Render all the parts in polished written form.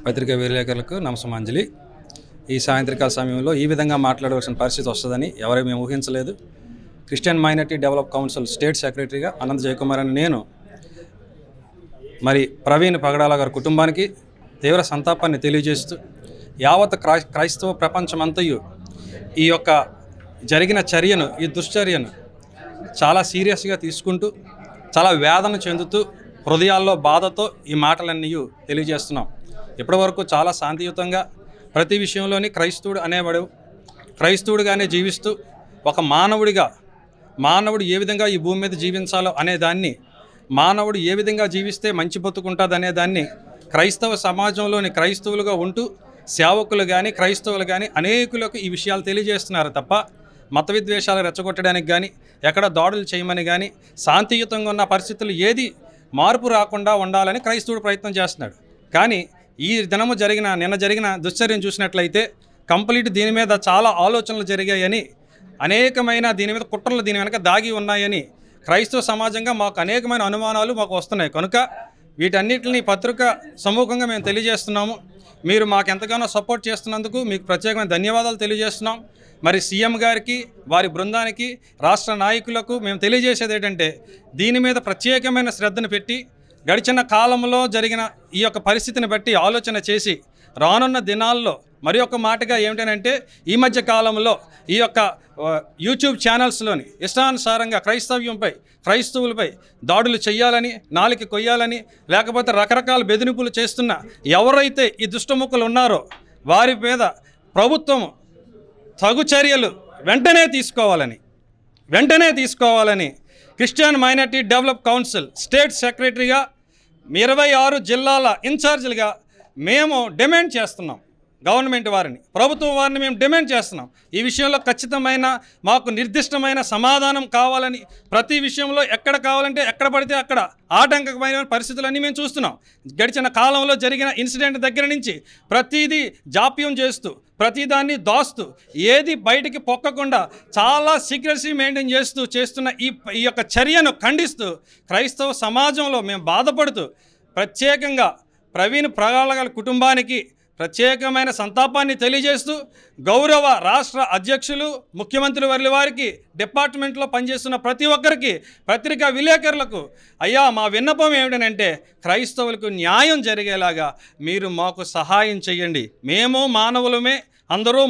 పత్రికా విలేకరులకు నమస్సమాంజలి. ఈ సాయంత్రకాల సమయంలో ఈ విధంగా మాట్లాడవలసిన పరిస్థితి వస్తుందని ఎవరూ మేము ఊహించలేదు. Christian minority develop council state సెక్రటరీగా అనంత జయకుమార్ అని నేను మరి ప్రవీణ్ పగడాల గారి కుటుంబానికి తీవ్ర సంతాపాన్ని తెలియజేస్తూ యావత్ క్రైస్తవ ప్రపంచమంతయు ఈ యొక్క జరిగిన చర్యను, ఈ దుశ్చర్యను చాలా సీరియస్గా తీసుకుంటూ చాలా వేదన చెందుతూ హృదయాల్లో బాధతో ఈ మాటలన్నీ తెలియజేస్తున్నాం. ఇప్పటివరకు చాలా శాంతియుతంగా ప్రతి విషయంలోని క్రైస్తవుడు అనేవాడు క్రైస్తవుడిగానే జీవిస్తూ ఒక మానవుడు ఏ విధంగా ఈ భూమి మీద జీవించాలో అనేదాన్ని, మానవుడు ఏ విధంగా జీవిస్తే మంచి బతుకుంటుంది అనేదాన్ని క్రైస్తవ సమాజంలోని క్రైస్తవులుగా ఉంటూ సేవకులు కానీ క్రైస్తవులు కానీ అనేకులకు ఈ విషయాలు తెలియజేస్తున్నారు తప్ప మత విద్వేషాలు రెచ్చగొట్టడానికి కానీ ఎక్కడ దాడులు చేయమని కానీ శాంతియుతంగా ఉన్న పరిస్థితులు ఏది మార్పు రాకుండా ఉండాలని క్రైస్తవుడు ప్రయత్నం చేస్తున్నాడు. కానీ ఈ దినము నిన్న జరిగిన దుశ్చర్యం చూసినట్లయితే కంప్లీట్ దీని మీద చాలా ఆలోచనలు జరిగాయని, అనేకమైన దీని మీద కుట్రలు దీని వెనక దాగి ఉన్నాయని క్రైస్తవ సమాజంగా మాకు అనేకమైన అనుమానాలు మాకు వస్తున్నాయి. కనుక వీటన్నిటిని పత్రిక సమూహంగా మేము తెలియజేస్తున్నాము. మీరు మాకు ఎంతగానో సపోర్ట్ చేస్తున్నందుకు మీకు ప్రత్యేకమైన ధన్యవాదాలు తెలియజేస్తున్నాం. మరి సీఎం గారికి, వారి బృందానికి, రాష్ట్ర నాయకులకు మేము తెలియజేసేది ఏంటంటే దీని మీద ప్రత్యేకమైన శ్రద్ధను పెట్టి గడిచిన కాలంలో జరిగిన ఈ యొక్క పరిస్థితిని బట్టి ఆలోచన చేసి రానున్న దినాల్లో మరి ఒక మాటగా ఏమిటనంటే ఈ మధ్య కాలంలో ఈ యొక్క యూట్యూబ్ ఛానల్స్లోని ఇష్టానుసారంగా క్రైస్తవులపై దాడులు చేయాలని, నాలికి కొయ్యాలని, లేకపోతే రకరకాల బెదిరింపులు చేస్తున్న ఎవరైతే ఈ దుష్టముఖులు ఉన్నారో వారి మీద ప్రభుత్వం తగు చర్యలు వెంటనే తీసుకోవాలని Christian minority develop council state సెక్రటరీగా 26 జిల్లాల ఇన్ఛార్జీలుగా మేము డిమాండ్ చేస్తున్నాం. గవర్నమెంట్ వారిని, ప్రభుత్వం వారిని మేము డిమాండ్ చేస్తున్నాం. ఈ విషయంలో ఖచ్చితమైన మాకు నిర్దిష్టమైన సమాధానం కావాలని, ప్రతి విషయంలో ఎక్కడ కావాలంటే ఎక్కడ పడితే అక్కడ ఆటంకమైన పరిస్థితులన్నీ మేము చూస్తున్నాం. గడిచిన కాలంలో జరిగిన ఇన్సిడెంట్ దగ్గర నుంచి ప్రతిదీ జాప్యం చేస్తూ, ప్రతిదాన్ని దాస్తూ, ఏది బయటికి పొక్కకుండా చాలా సీక్రెసీ మెయింటైన్ చేస్తున్న ఈ యొక్క చర్యను ఖండిస్తూ క్రైస్తవ సమాజంలో మేము బాధపడుతూ ప్రత్యేకంగా ప్రవీణ్ పగడాల గారి కుటుంబానికి ప్రత్యేకమైన సంతాపాన్ని తెలియజేస్తూ గౌరవ రాష్ట్ర అధ్యక్షులు, ముఖ్యమంత్రి వారికి, డిపార్ట్మెంట్లో పనిచేస్తున్న ప్రతి ఒక్కరికి, పత్రికా విలేకరులకు అయ్యా మా విన్నపం ఏమిటనంటే క్రైస్తవులకు న్యాయం జరిగేలాగా మీరు మాకు సహాయం చేయండి. మేము మానవులమే, అందరూ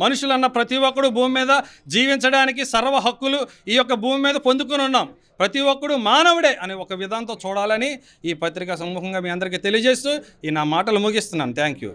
మనుషులన్న ప్రతి ఒక్కడు భూమి మీద జీవించడానికి సర్వ హక్కులు ఈ యొక్క భూమి మీద పొందుకుని ఉన్నాం. ప్రతి ఒక్కడు మానవుడే అనే ఒక విధానంతో చూడాలని ఈ పత్రికా సమూహంగా మీ అందరికీ తెలియజేస్తూ ఈ నా మాటలు ముగిస్తున్నాను. Thank you.